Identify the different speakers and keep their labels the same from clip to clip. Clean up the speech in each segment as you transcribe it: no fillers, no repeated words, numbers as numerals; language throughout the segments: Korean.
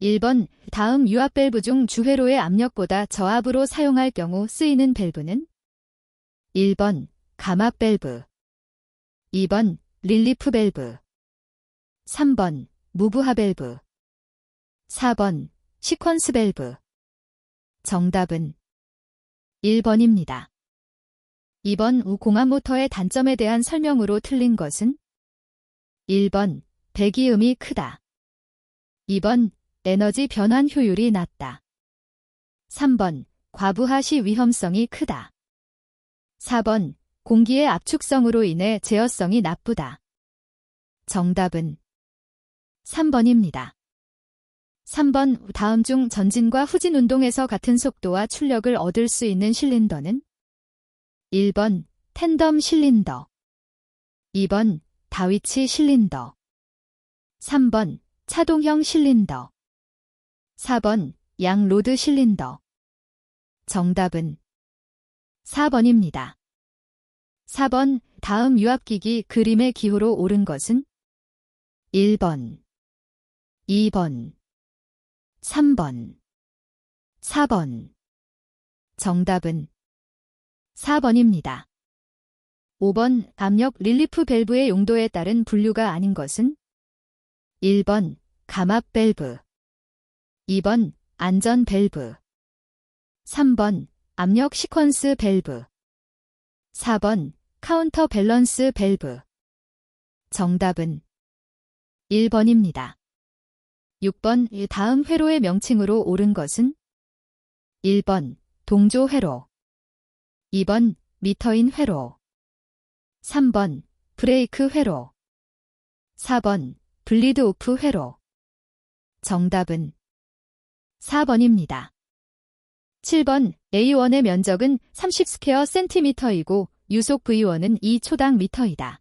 Speaker 1: 1번 다음 유압 밸브 중 주회로의 압력보다 저압으로 사용할 경우 쓰이는 밸브는 1번 감압 밸브, 2번 릴리프 밸브, 3번 무브하 밸브, 4번 시퀀스 밸브. 정답은 1번입니다. 2번 공압 모터의 단점에 대한 설명으로 틀린 것은 1번 배기음이 크다, 2번 에너지 변환 효율이 낮다, 3번 과부하 시 위험성이 크다, 4번 공기의 압축성으로 인해 제어성이 나쁘다. 정답은 3번입니다. 3번 다음 중 전진과 후진 운동에서 같은 속도와 출력을 얻을 수 있는 실린더는 1번 텐덤 실린더, 2번 다위치 실린더, 3번 차동형 실린더, 4번 양로드 실린더. 정답은 4번입니다. 4번 다음 유압기기 그림의 기호로 옳은 것은 1번, 2번, 3번, 4번. 정답은 4번입니다. 5번 압력 릴리프 밸브의 용도에 따른 분류가 아닌 것은 1번 감압 밸브, 2번 안전 밸브, 3번 압력 시퀀스 밸브, 4번 카운터 밸런스 밸브. 정답은 1번입니다. 6번 다음 회로의 명칭으로 옳은 것은 1번 동조 회로, 2번 미터인 회로, 3번 브레이크 회로, 4번 블리드 오프 회로. 정답은 4번입니다. 7번 A1의 면적은 30스퀘어 센티미터이고 유속 V1은 2초당 미터이다.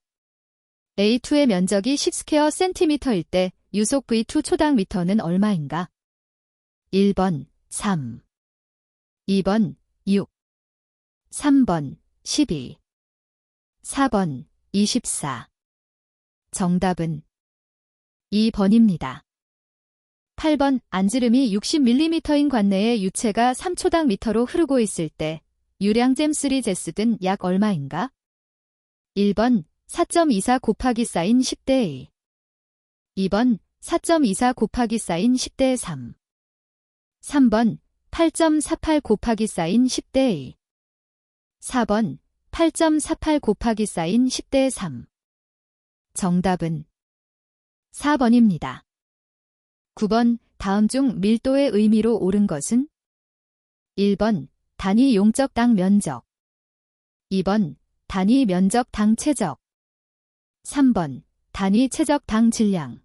Speaker 1: A2의 면적이 10스퀘어 센티미터일 때 유속 V2 초당 미터는 얼마인가? 1번 3, 2번 6, 3번 12, 4번 24. 정답은 2번입니다. 8번 안지름이 60mm인 관내에 유체가 3초당 미터로 흐르고 있을 때 유량 잼3 제스든 약 얼마인가? 1번 4.24 곱하기 사인 10대 2, 2번 4.24 곱하기 사인 10대 3, 3번 8.48 곱하기 사인 10대 2, 4번 8.48 곱하기 사인 10대 3. 정답은 4번입니다. 9번 다음 중 밀도의 의미로 옳은 것은 1번 단위 용적 당 면적, 2번 단위 면적 당 체적, 3번 단위 체적 당 질량,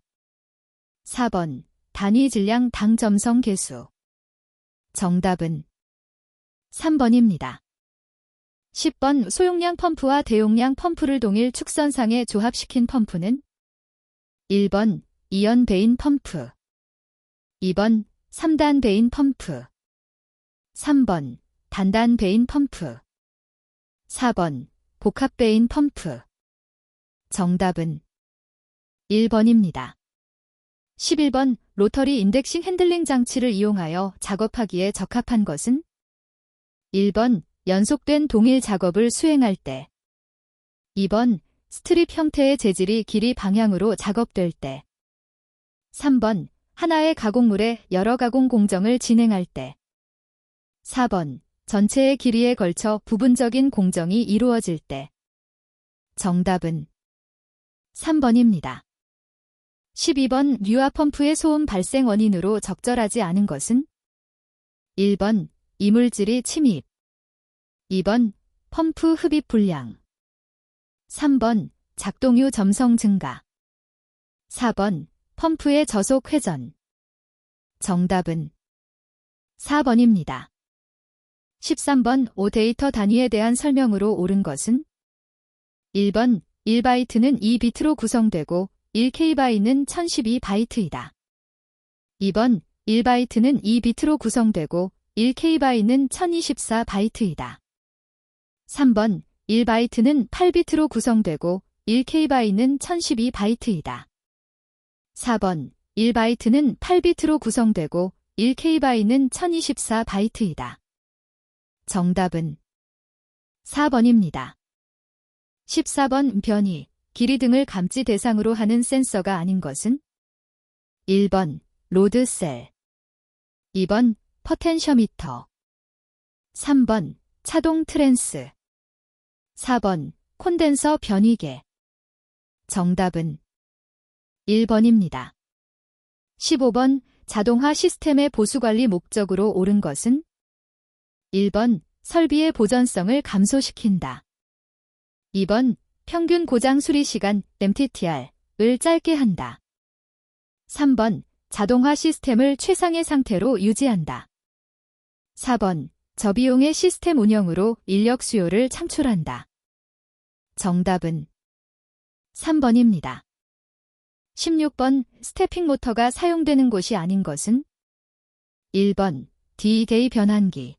Speaker 1: 4번 단위 질량 당 점성 계수. 정답은 3번입니다. 10번 소용량 펌프와 대용량 펌프를 동일 축선상에 조합시킨 펌프는 1번 이연 베인 펌프, 2번 3단 베인 펌프, 3번 단단 베인 펌프, 4번 복합 베인 펌프. 정답은 1번입니다. 11번 로터리 인덱싱 핸들링 장치를 이용하여 작업하기에 적합한 것은 1번 연속된 동일 작업을 수행할 때, 2번 스트립 형태의 재질이 길이 방향으로 작업될 때, 3번 하나의 가공물에 여러 가공 공정을 진행할 때, 4번 전체의 길이에 걸쳐 부분적인 공정이 이루어질 때. 정답은 3번입니다. 12번 유압 펌프의 소음 발생 원인으로 적절하지 않은 것은 1번 이물질이 침입, 2번 펌프 흡입 불량, 3번 작동유 점성 증가, 4번 펌프의 저속 회전. 정답은 4번입니다. 13번 5데이터 단위에 대한 설명으로 옳은 것은 1번 1바이트는 2비트로 구성되고 1K바이트는 1012바이트이다. 2번 1바이트는 2비트로 구성되고 1K바이트는 1024바이트이다. 3번 1바이트는 8비트로 구성되고 1K바이트는 1012바이트이다. 4번 1바이트는 8비트로 구성되고 1KB는 1024바이트이다. 정답은 4번입니다. 14번 변이, 길이 등을 감지 대상으로 하는 센서가 아닌 것은? 1번 로드셀, 2번 포텐셔미터, 3번 차동 트랜스, 4번 콘덴서 변위계. 정답은 1번입니다. 15번 자동화 시스템의 보수관리 목적으로 옳은 것은? 1번 설비의 보전성을 감소시킨다. 2번 평균 고장 수리 시간 MTTR을 짧게 한다. 3번 자동화 시스템을 최상의 상태로 유지한다. 4번 저비용의 시스템 운영으로 인력 수요를 창출한다. 정답은 3번입니다. 16번 스태핑 모터가 사용되는 곳이 아닌 것은? 1번 D-게이 변환기,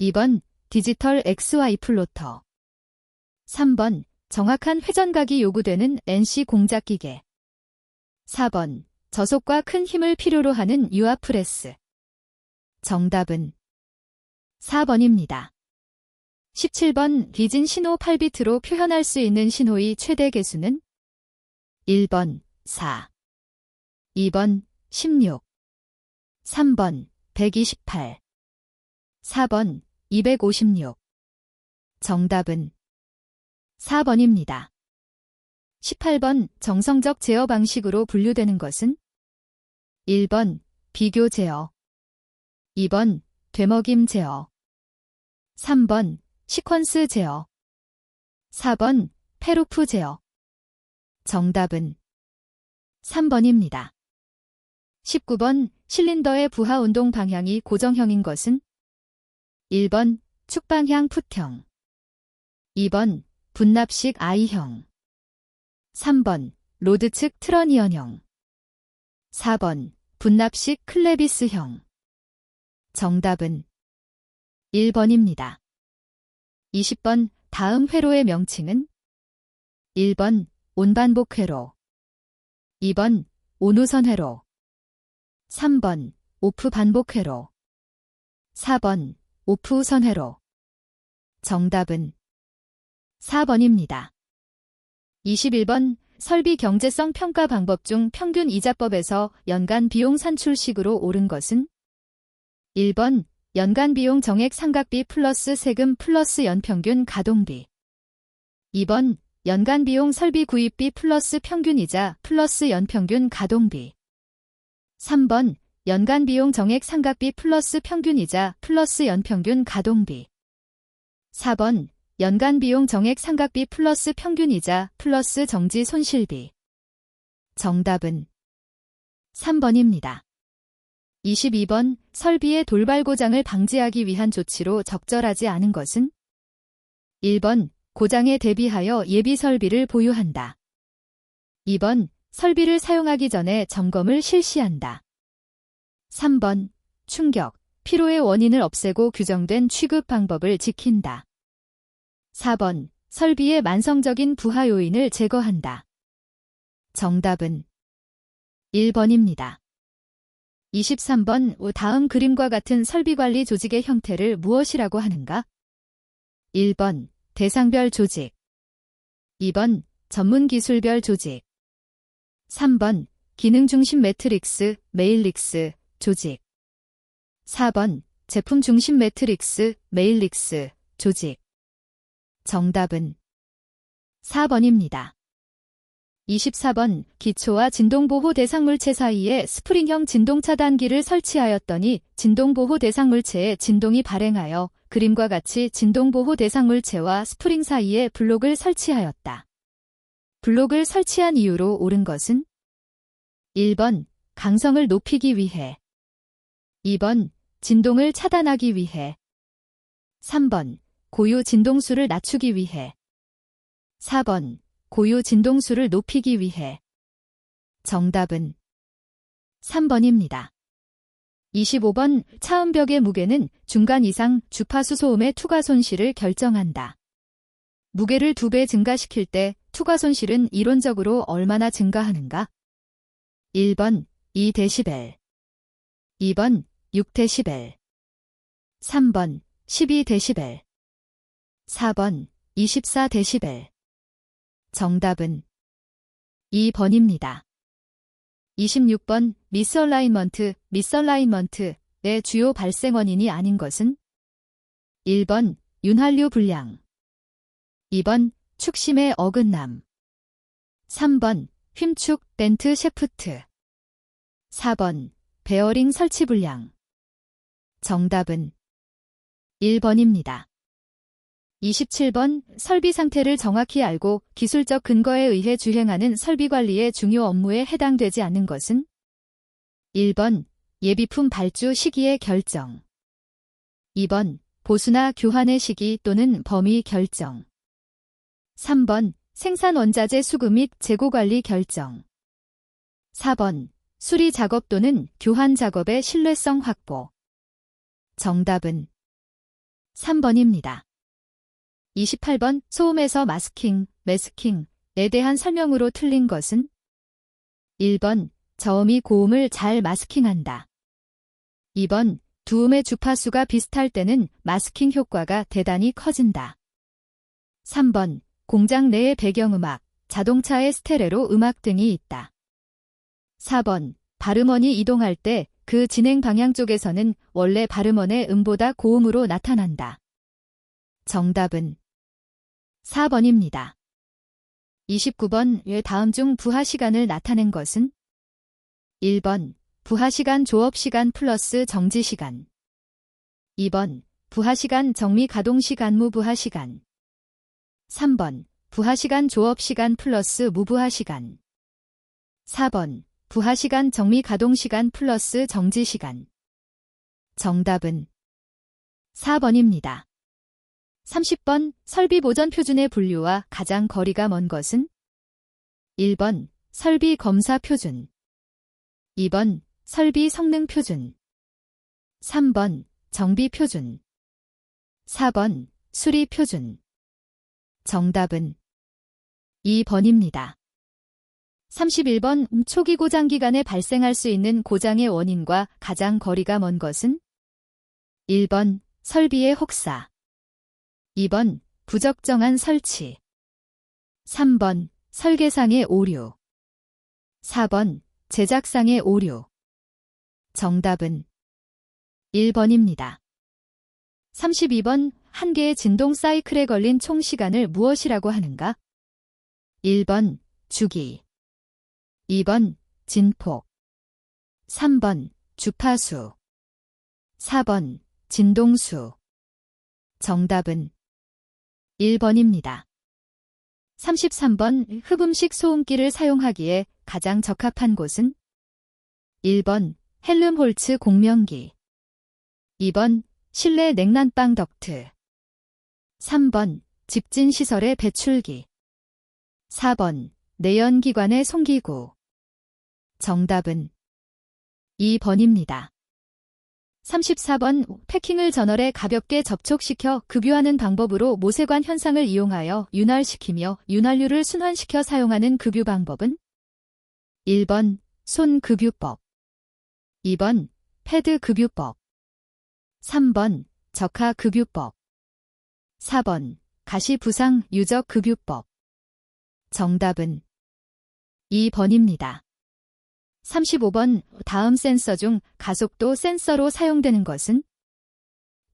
Speaker 1: 2번 디지털 XY 플로터, 3번 정확한 회전각이 요구되는 NC 공작기계, 4번 저속과 큰 힘을 필요로 하는 유압프레스. 정답은 4번입니다. 17번 디진 신호 8비트로 표현할 수 있는 신호의 최대 개수는? 1번 4, 2번 16, 3번 128, 4번 256. 정답은 4번입니다. 18번 정성적 제어 방식으로 분류되는 것은? 1번 비교 제어, 2번 되먹임 제어, 3번 시퀀스 제어, 4번 페루프 제어. 정답은 3번입니다. 19번 실린더의 부하 운동 방향이 고정형인 것은? 1번 축방향 풋형, 2번 분납식 I형, 3번 로드 측 트러니언형, 4번 분납식 클레비스형. 정답은 1번입니다. 20번 다음 회로의 명칭은? 1번 온반복 회로, 2번 온우선 회로, 3번 오프 반복 회로, 4번 오프 우선 회로. 정답은 4번입니다. 21번 설비 경제성 평가 방법 중 평균 이자법에서 연간 비용 산출식으로 옳은 것은? 1번 연간 비용 정액 상각비 플러스 세금 플러스 연평균 가동비, 2번 연간 비용 설비 구입비 플러스 평균이자 플러스 연평균 가동비, 3번 연간 비용 정액 상각비 플러스 평균이자 플러스 연평균 가동비, 4번 연간 비용 정액 상각비 플러스 평균이자 플러스 정지 손실비. 정답은 3번입니다. 22번 설비의 돌발 고장을 방지하기 위한 조치로 적절하지 않은 것은? 1번 고장에 대비하여 예비 설비를 보유한다. 2번 설비를 사용하기 전에 점검을 실시한다. 3번 충격, 피로의 원인을 없애고 규정된 취급 방법을 지킨다. 4번 설비의 만성적인 부하 요인을 제거한다. 정답은 1번입니다. 23번 다음 그림과 같은 설비관리 조직의 형태를 무엇이라고 하는가? 1번 대상별 조직, 2번 전문기술별 조직, 3번 기능중심 매트릭스, 메일릭스 조직, 4번 제품중심 매트릭스, 메일릭스 조직. 정답은 4번입니다. 24번 기초와 진동보호 대상물체 사이에 스프링형 진동차단기를 설치하였더니 진동보호 대상물체에 진동이 발행하여 그림과 같이 진동보호 대상물체와 스프링 사이에 블록을 설치하였다. 블록을 설치한 이유로 옳은 것은? 1번 강성을 높이기 위해, 2번 진동을 차단하기 위해, 3번 고유 진동수를 낮추기 위해, 4번 고유 진동수를 높이기 위해. 정답은 3번입니다. 25번 차음벽의 무게는 중간 이상 주파수 소음의 투과 손실을 결정한다. 무게를 2배 증가시킬 때 투과 손실은 이론적으로 얼마나 증가하는가? 1번 2dB, 2번 6dB, 3번 12dB, 4번 24dB. 정답은 2번입니다. 26번 미스얼라인먼트의 주요 발생 원인이 아닌 것은 1번 윤활유 불량, 2번 축심의 어긋남, 3번 휨축 벤트 셰프트, 4번 베어링 설치 불량. 정답은 1번입니다. 27번 설비 상태를 정확히 알고 기술적 근거에 의해 주행하는 설비 관리의 중요 업무에 해당되지 않는 것은 1번 예비품 발주 시기의 결정, 2번 보수나 교환의 시기 또는 범위 결정, 3번 생산 원자재 수급 및 재고 관리 결정, 4번 수리 작업 또는 교환 작업의 신뢰성 확보. 정답은 3번입니다. 28번 소음에서 매스킹에 대한 설명으로 틀린 것은 1번 저음이 고음을 잘 마스킹한다, 2번 두음의 주파수가 비슷할 때는 마스킹 효과가 대단히 커진다, 3번 공장 내의 배경음악, 자동차의 스테레오 음악 등이 있다, 4번 발음원이 이동할 때 그 진행 방향 쪽에서는 원래 발음원의 음보다 고음으로 나타난다. 정답은 4번입니다. 29번 왜 다음 중 부하 시간을 나타낸 것은 1번 부하시간 조업시간 플러스 정지시간, 2번 부하시간 정미 가동시간 무부하시간, 3번 부하시간 조업시간 플러스 무부하시간, 4번 부하시간 정미 가동시간 플러스 정지시간. 정답은 4번입니다. 30번 설비 보전 표준의 분류와 가장 거리가 먼 것은 1번 설비 검사 표준, 2번 설비 성능 표준, 3번 정비 표준, 4번 수리 표준. 정답은 2번입니다. 31번 초기 고장 기간에 발생할 수 있는 고장의 원인과 가장 거리가 먼 것은 1번 설비의 혹사, 2번 부적정한 설치, 3번 설계상의 오류, 4번 제작상의 오류. 정답은 1번입니다. 32번 한 개의 진동 사이클에 걸린 총 시간을 무엇이라고 하는가? 1번 주기, 2번 진폭, 3번 주파수, 4번 진동수. 정답은 1번입니다. 33번 흡음식 소음기를 사용하기에 가장 적합한 곳은 1번 헬름홀츠 공명기, 2번 실내 냉난방 덕트, 3번 집진시설의 배출기, 4번 내연기관의 송기구. 정답은 2번입니다. 34번 패킹을 전월에 가볍게 접촉시켜 급유하는 방법으로 모세관 현상을 이용하여 윤활시키며 윤활유를 순환시켜 사용하는 급유 방법은 1번 손급유법, 2번 패드급유법, 3번 적하급유법, 4번 가시부상 유적급유법. 정답은 2번입니다. 35번 다음 센서 중 가속도 센서로 사용되는 것은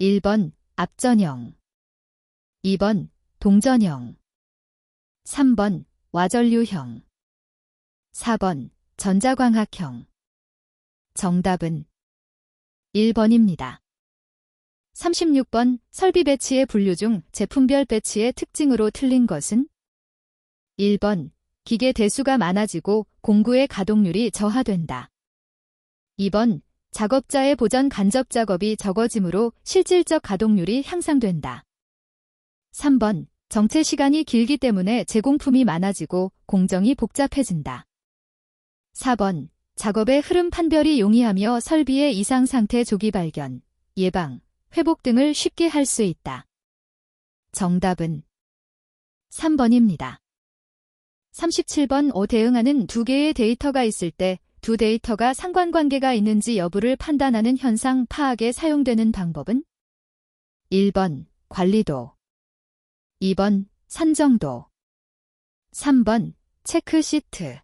Speaker 1: 1번 앞전형, 2번 동전형, 3번 와전류형, 4번 전자광학형. 정답은 1번입니다. 36번 설비 배치의 분류 중 제품별 배치의 특징으로 틀린 것은 1번 기계 대수가 많아지고 공구의 가동률이 저하된다. 2번 작업자의 보전 간접 작업이 적어지므로 실질적 가동률이 향상된다. 3번 정체 시간이 길기 때문에 제공품이 많아지고 공정이 복잡해진다. 4번 작업의 흐름 판별이 용이하며 설비의 이상 상태 조기 발견, 예방, 회복 등을 쉽게 할 수 있다. 정답은 3번입니다. 37번 대응하는 두 개의 데이터가 있을 때 두 데이터가 상관관계가 있는지 여부를 판단하는 현상 파악에 사용되는 방법은 1번 관리도, 2번 산정도, 3번 체크시트,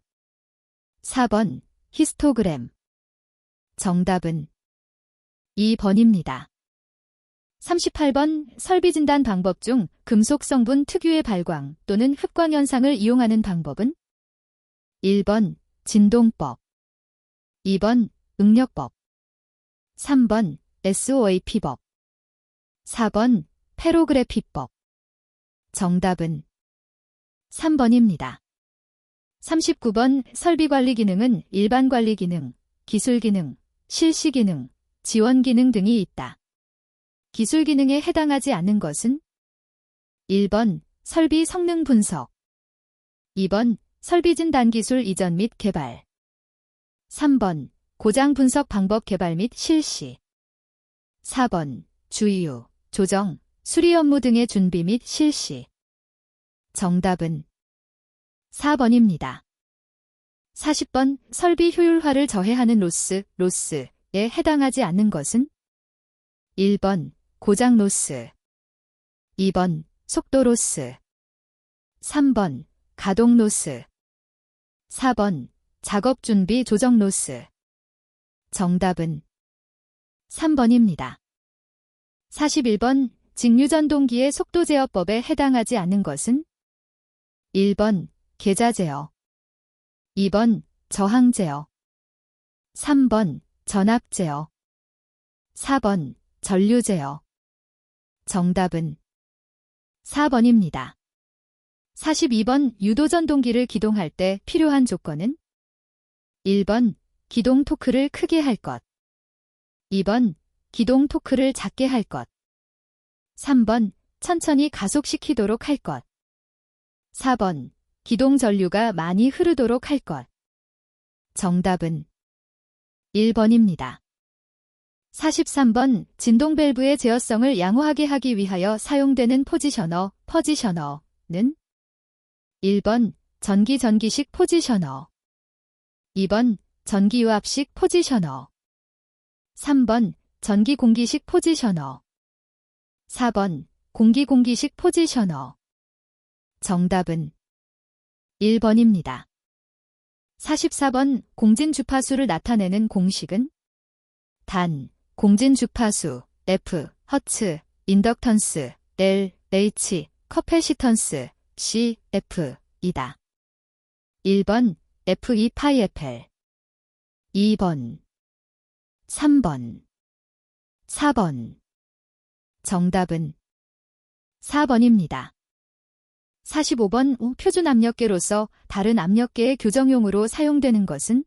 Speaker 1: 4번 히스토그램. 정답은 2번입니다. 38번 설비 진단 방법 중 금속 성분 특유의 발광 또는 흡광 현상을 이용하는 방법은 1번 진동법, 2번 응력법, 3번 SOAP법, 4번 페로그래피법. 정답은 3번입니다. 39번 설비 관리 기능은 일반 관리 기능, 기술 기능, 실시 기능, 지원 기능 등이 있다. 기술 기능에 해당하지 않는 것은 1번 설비 성능 분석, 2번 설비 진단 기술 이전 및 개발, 3번 고장 분석 방법 개발 및 실시, 4번 주유, 조정, 수리 업무 등의 준비 및 실시. 정답은 4번입니다. 40번 설비 효율화를 저해하는 로스에 해당하지 않는 것은 1번 고장 로스, 2번 속도 로스, 3번 가동 로스, 4번 작업 준비 조정 로스. 정답은 3번입니다. 41번 직류전동기의 속도 제어법에 해당하지 않는 것은 1번 계자 제어, 2번 저항 제어, 3번 전압 제어, 4번 전류 제어. 정답은 4번입니다. 42번 유도전동기를 기동할 때 필요한 조건은 1번 기동 토크를 크게 할 것, 2번 기동 토크를 작게 할 것, 3번 천천히 가속시키도록 할 것, 4번 기동 전류가 많이 흐르도록 할 것. 정답은 1번입니다. 43번 진동 밸브의 제어성을 양호하게 하기 위하여 사용되는 포지셔너는 1번 전기식 포지셔너, 2번 전기유압식 포지셔너, 3번 전기공기식 포지셔너, 4번 공기식 포지셔너. 정답은 1번입니다. 44번 공진 주파수를 나타내는 공식은 단, 공진 주파수, F, 허츠, 인덕턴스, L, H, 커패시턴스, C, F, 이다. 1번 F2πfL, 2번, 3번, 4번. 정답은 4번입니다. 45번 표준 압력계로서 다른 압력계의 교정용으로 사용되는 것은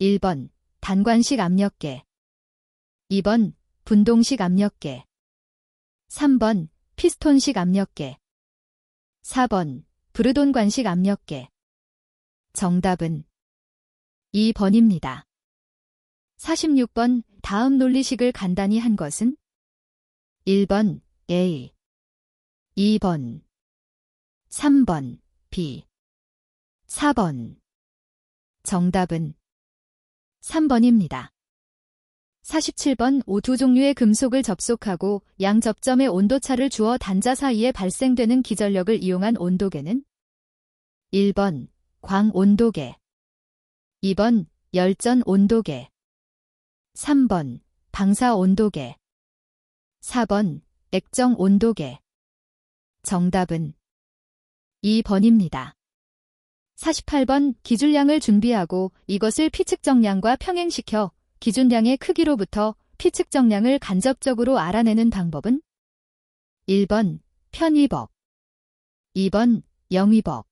Speaker 1: 1번 단관식 압력계, 2번 분동식 압력계, 3번 피스톤식 압력계, 4번 브르돈관식 압력계. 정답은 2번입니다. 46번 다음 논리식을 간단히 한 것은 1번 A, 2번, 3번 B, 4번. 정답은 3번입니다. 47번 두 종류의 금속을 접속하고 양 접점의 온도차를 주어 단자 사이에 발생되는 기전력을 이용한 온도계는 1번 광온도계, 2번 열전 온도계, 3번 방사 온도계, 4번 액정 온도계. 정답은 2번입니다. 48번 기준량을 준비하고 이것을 피측정량과 평행시켜 기준량의 크기로부터 피측정량을 간접적으로 알아내는 방법은 1번 편위법, 2번 영위법,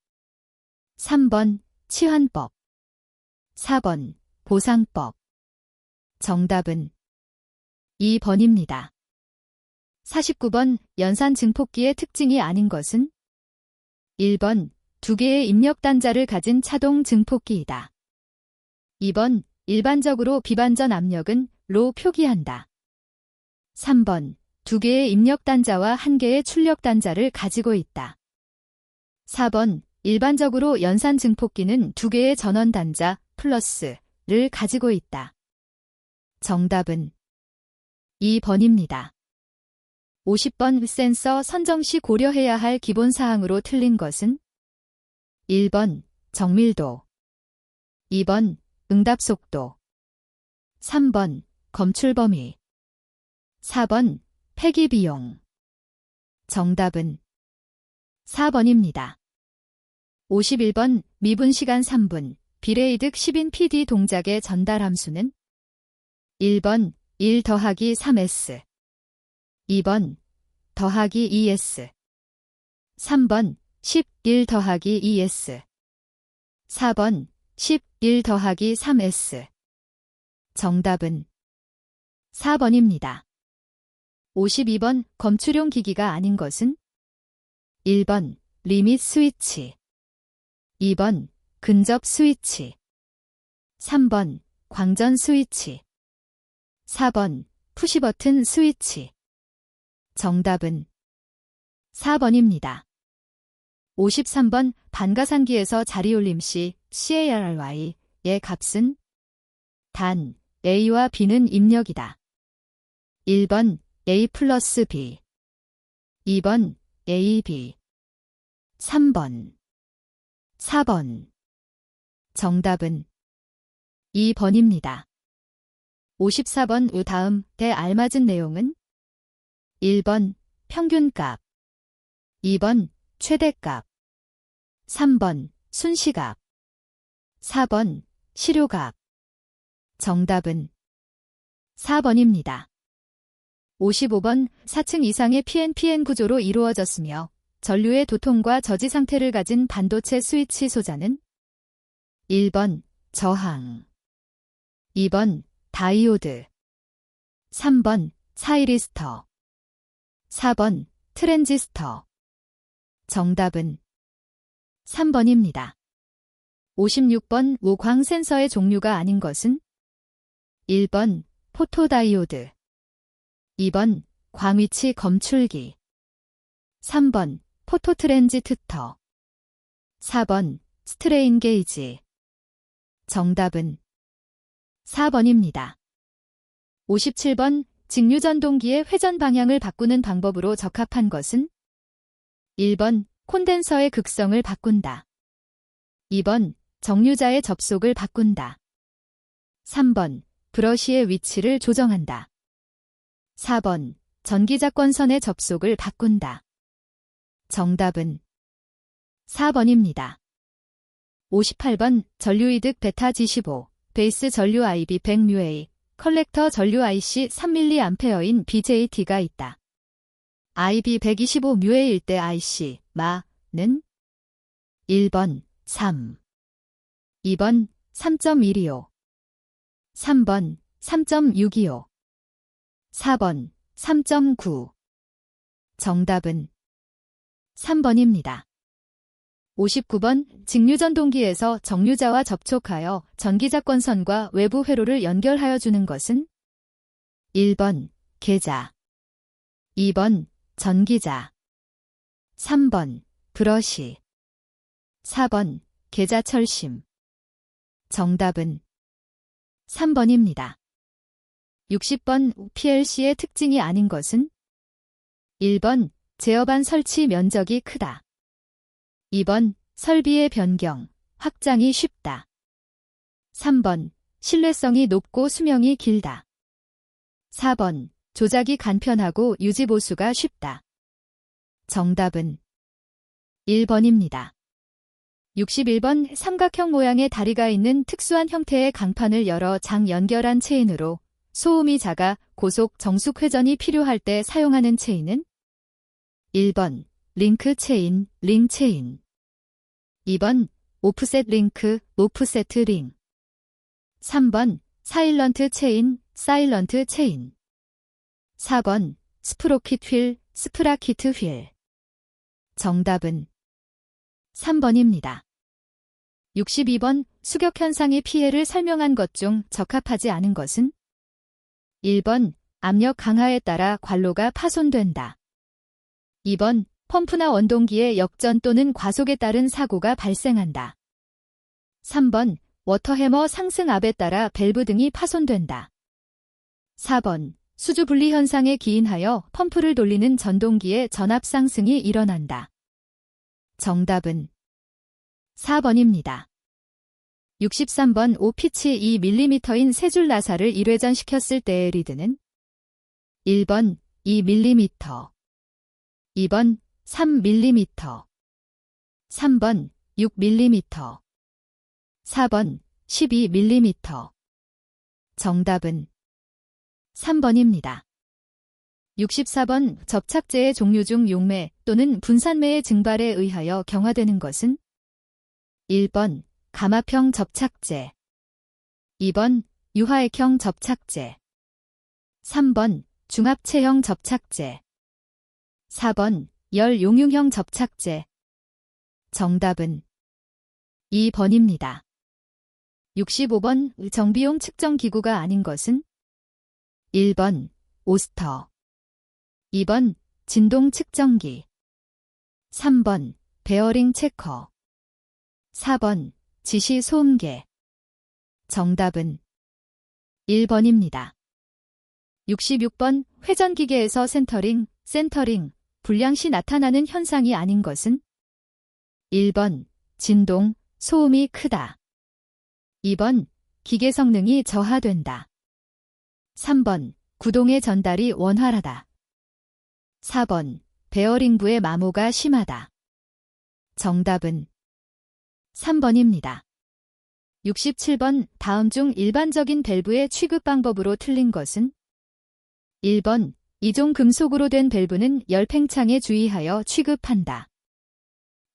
Speaker 1: 3번 치환법, 4번 보상법. 정답은 2번입니다. 49번 연산 증폭기의 특징이 아닌 것은 1번 두 개의 입력 단자를 가진 차동 증폭기이다. 2번 일반적으로 비반전 압력은 로 표기한다. 3번 두 개의 입력 단자와 한 개의 출력 단자를 가지고 있다. 4번 일반적으로 연산 증폭기는 두 개의 전원 단자 플러스 를 가지고 있다. 정답은 2번입니다. 50번 센서 선정 시 고려해야 할 기본 사항으로 틀린 것은 1번 정밀도, 2번 응답 속도, 3번 검출 범위, 4번 폐기 비용. 정답은 4번입니다. 51번 미분 시간 3분, 비례이득 10인 PD 동작의 전달 함수는 1번 1 더하기 3s, 2번 더하기 2s, 3번 11 더하기 2s, 4번 11 더하기 3s. 정답은 4번입니다. 52번 검출용 기기가 아닌 것은 1번 리밋 스위치, 2번 근접 스위치, 3번 광전 스위치, 4번 푸시버튼 스위치. 정답은 4번입니다. 53번 반가상기에서 자리올림 시 CARY의 값은 단 A와 B는 입력이다. 1번 A 플러스 B, 2번 AB, 3번, 4번. 정답은 2번입니다. 54번 우 다음에 알맞은 내용은 1번 평균값, 2번 최대값, 3번 순시값, 4번 실효값. 정답은 4번입니다. 55번 4층 이상의 PNPN 구조로 이루어졌으며 전류의 도통과 저지 상태를 가진 반도체 스위치 소자는 1번 저항, 2번 다이오드, 3번 사이리스터, 4번 트랜지스터. 정답은 3번입니다. 56번 우광 센서의 종류가 아닌 것은 1번 포토다이오드, 2번 광위치 검출기, 3번 포토트랜지스터, 4번 스트레인 게이지. 정답은 4번입니다. 57번 직류전동기의 회전 방향을 바꾸는 방법으로 적합한 것은 1번 콘덴서의 극성을 바꾼다, 2번 정류자의 접속을 바꾼다, 3번 브러쉬의 위치를 조정한다, 4번 전기자권선의 접속을 바꾼다. 정답은 4번입니다. 58번 전류이득 베타 G15, 베이스 전류 IB 100μA, 컬렉터 전류 IC 3mA인 BJT가 있다. IB 125μA일 때 IC, 마는 1번 3, 2번 3.125, 3번 3.625, 4번 3.9. 정답은 3번입니다. 59번 직류전동기에서 정류자와 접촉하여 전기자권선과 외부 회로를 연결하여 주는 것은 1번 계자, 2번 전기자, 3번 브러쉬, 4번 계자철심. 정답은 3번입니다. 60번 PLC의 특징이 아닌 것은 1번 제어반 설치 면적이 크다, 2번 설비의 변경, 확장이 쉽다, 3번 신뢰성이 높고 수명이 길다, 4번 조작이 간편하고 유지보수가 쉽다. 정답은 1번입니다. 61번 삼각형 모양의 다리가 있는 특수한 형태의 강판을 여러 장 연결한 체인으로 소음이 작아 고속 정숙 회전이 필요할 때 사용하는 체인은 1번 링크 체인, 링 체인, 2번 오프셋 링크, 오프세트 링, 3번 사일런트 체인, 사일런트 체인, 4번 스프로킷 휠, 스프라키트 휠. 정답은 3번입니다. 62번 수격 현상의 피해를 설명한 것 중 적합하지 않은 것은 1번 압력 강하에 따라 관로가 파손된다, 2번 펌프나 원동기의 역전 또는 과속에 따른 사고가 발생한다, 3번 워터해머 상승압에 따라 밸브 등이 파손된다. 4번. 수주 분리 현상에 기인하여 펌프를 돌리는 전동기의 전압 상승이 일어난다. 정답은 4번입니다. 63번 오피치 2mm인 세 줄 나사를 1회전 시켰을 때의 리드는 1번 2mm, 2번 3mm, 3번 6mm, 4번 12mm. 정답은 3번입니다. 64번 접착제의 종류 중 용매 또는 분산매의 증발에 의하여 경화되는 것은 1번 감압형 접착제, 2번 유화액형 접착제, 3번 중합체형 접착제, 4번 열용융형 접착제. 정답은 2번입니다. 65번 정비용 측정 기구가 아닌 것은 1번 오스터, 2번 진동 측정기, 3번 베어링 체커, 4번 지시 소음계. 정답은 1번입니다. 66번 회전기계에서 센터링, 불량 시 나타나는 현상이 아닌 것은 1번 진동, 소음이 크다, 2번 기계 성능이 저하된다, 3번 구동의 전달이 원활하다, 4번 베어링부의 마모가 심하다. 정답은 3번입니다. 67번 다음 중 일반적인 밸브의 취급 방법으로 틀린 것은 1번 이종 금속으로 된 밸브는 열 팽창에 주의하여 취급한다.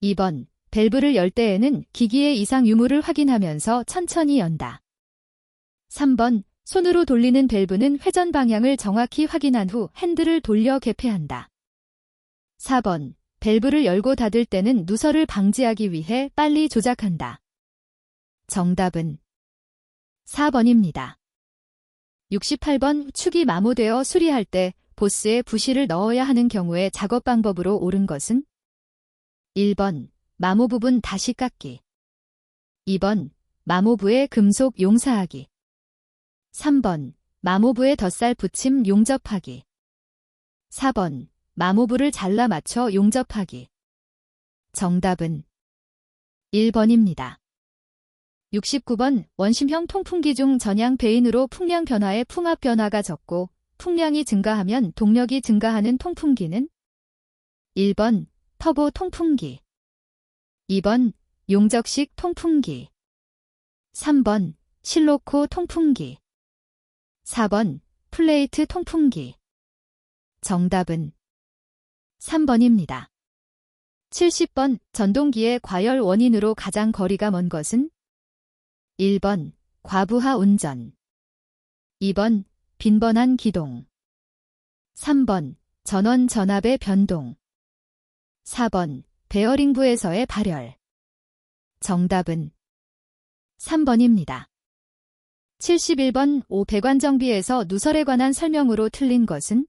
Speaker 1: 2번 밸브를 열 때에는 기기의 이상 유무를 확인하면서 천천히 연다. 3번 손으로 돌리는 밸브는 회전 방향을 정확히 확인한 후 핸들을 돌려 개폐한다. 4번 밸브를 열고 닫을 때는 누설을 방지하기 위해 빨리 조작한다. 정답은 4번입니다. 68번 축이 마모되어 수리할 때 보스에 부실을 넣어야 하는 경우에 작업 방법으로 옳은 것은 1번 마모 부분 다시 깎기, 2번 마모부에 금속 용사하기, 3번 마모부에 덧살 붙임 용접하기, 4번 마모부를 잘라 맞춰 용접하기. 정답은 1번입니다. 69번 원심형 통풍기 중 전향 배인으로 풍량 변화의 풍압 변화가 적고 풍량이 증가하면 동력이 증가하는 통풍기는 1번 터보 통풍기, 2번 용접식 통풍기, 3번 실로코 통풍기, 4번 플레이트 통풍기. 정답은 3번입니다. 70번 전동기의 과열 원인으로 가장 거리가 먼 것은 1번 과부하 운전, 2번 빈번한 기동, 3번 전원 전압의 변동, 4번 베어링부에서의 발열. 정답은 3번입니다. 71번 배관 정비에서 누설에 관한 설명으로 틀린 것은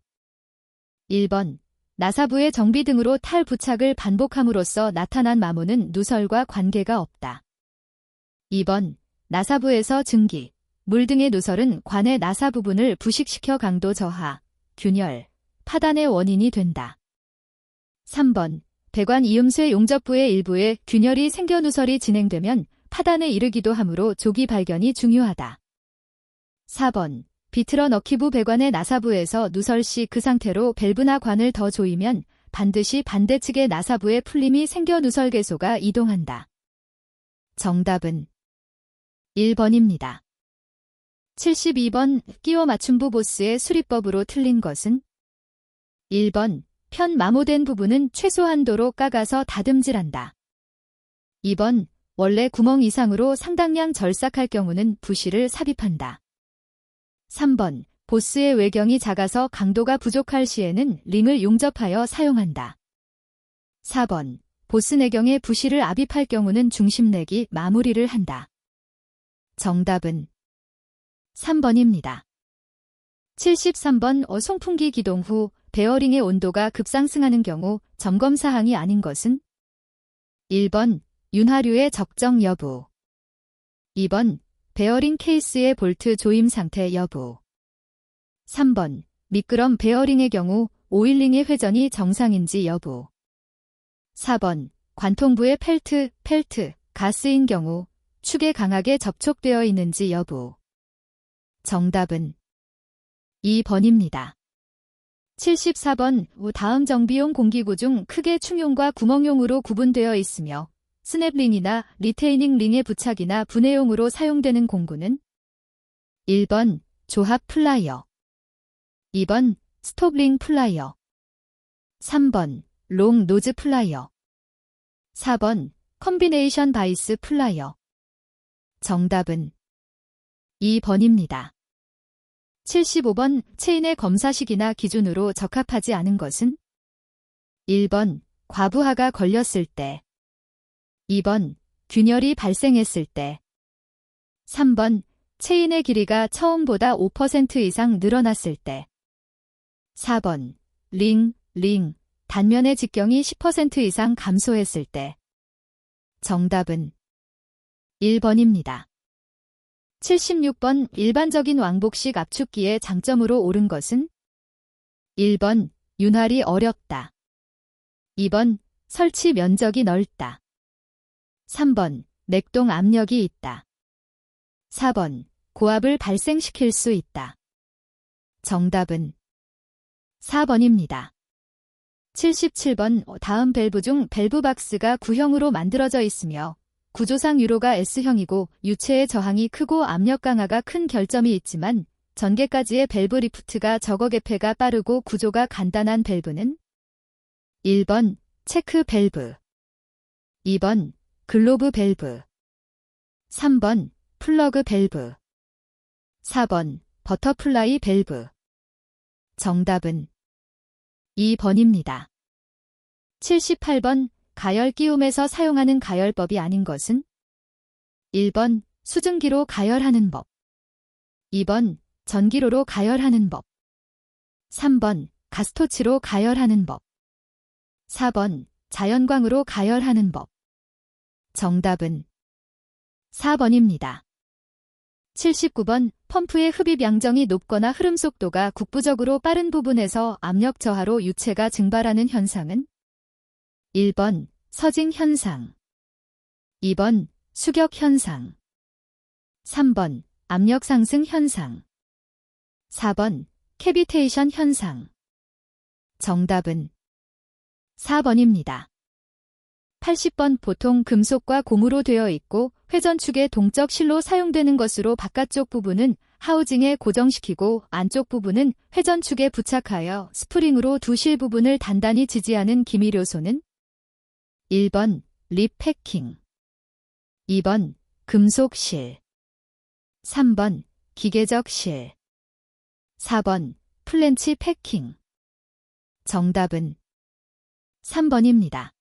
Speaker 1: 1번 나사부의 정비 등으로 탈 부착을 반복함으로써 나타난 마모는 누설과 관계가 없다. 2번 나사부에서 증기, 물 등의 누설은 관의 나사 부분을 부식시켜 강도 저하, 균열, 파단의 원인이 된다. 3번 배관 이음쇠 용접부의 일부에 균열이 생겨 누설이 진행되면 파단에 이르기도 하므로 조기 발견이 중요하다. 4번 비틀어 넣기부 배관의 나사부에서 누설 시 그 상태로 밸브나 관을 더 조이면 반드시 반대측의 나사부에 풀림이 생겨 누설 개소가 이동한다. 정답은 1번입니다. 72번 끼워 맞춤부 보스의 수리법으로 틀린 것은 1번 편 마모된 부분은 최소한도로 깎아서 다듬질한다. 2번 원래 구멍 이상으로 상당량 절삭할 경우는 부실을 삽입한다. 3번 보스의 외경이 작아서 강도가 부족할 시에는 링을 용접하여 사용한다. 4번 보스 내경에 부실을 압입할 경우는 중심내기 마무리를 한다. 정답은 3번입니다. 73번 송풍기 기동 후 베어링의 온도가 급상승하는 경우 점검사항이 아닌 것은 1번 윤활유의 적정 여부, 2번, 베어링 케이스의 볼트 조임 상태 여부. 3번, 미끄럼 베어링의 경우 오일링의 회전이 정상인지 여부. 4번, 관통부의 펠트, 가스인 경우 축에 강하게 접촉되어 있는지 여부. 정답은 2번입니다. 74번, 다음 정비용 공기구 중 크게 충용과 구멍용으로 구분되어 있으며 스냅링이나 리테이닝 링의 부착이나 분해용으로 사용되는 공구는 1번, 조합 플라이어. 2번, 스톱링 플라이어. 3번, 롱 노즈 플라이어. 4번, 컨비네이션 바이스 플라이어. 정답은 2번입니다. 75번, 체인의 검사식이나 기준으로 적합하지 않은 것은 1번, 과부하가 걸렸을 때. 2번, 균열이 발생했을 때. 3번, 체인의 길이가 처음보다 5% 이상 늘어났을 때. 4번, 링, 단면의 직경이 10% 이상 감소했을 때. 정답은 1번입니다. 76번, 일반적인 왕복식 압축기의 장점으로 옳은 것은 1번, 윤활이 어렵다. 2번, 설치 면적이 넓다. 3번, 맥동 압력이 있다. 4번, 고압을 발생시킬 수 있다. 정답은 4번입니다. 77번, 다음 밸브 중 밸브 박스가 구형으로 만들어져 있으며 구조상 유로가 S형이고 유체의 저항이 크고 압력 강화가 큰 결점이 있지만 전개까지의 밸브 리프트가 적어 개폐가 빠르고 구조가 간단한 밸브는 1번, 체크 밸브. 2번, 글로브 밸브. 3번, 플러그 밸브. 4번, 버터플라이 밸브. 정답은 2번입니다. 78번, 가열 끼움에서 사용하는 가열법이 아닌 것은 1번, 수증기로 가열하는 법. 2번, 전기로로 가열하는 법. 3번, 가스토치로 가열하는 법. 4번, 자연광으로 가열하는 법. 정답은 4번입니다. 79번, 펌프의 흡입 양정이 높거나 흐름 속도가 국부적으로 빠른 부분에서 압력 저하로 유체가 증발하는 현상은 1번, 서징 현상. 2번, 수격 현상. 3번, 압력 상승 현상. 4번, 캐비테이션 현상. 정답은 4번입니다. 80번, 보통 금속과 고무로 되어 있고 회전축의 동적 실로 사용되는 것으로 바깥쪽 부분은 하우징에 고정시키고 안쪽 부분은 회전축에 부착하여 스프링으로 두 실 부분을 단단히 지지하는 기미료소는 1번, 립 패킹. 2번, 금속 실. 3번, 기계적 실. 4번, 플랜치 패킹. 정답은 3번입니다.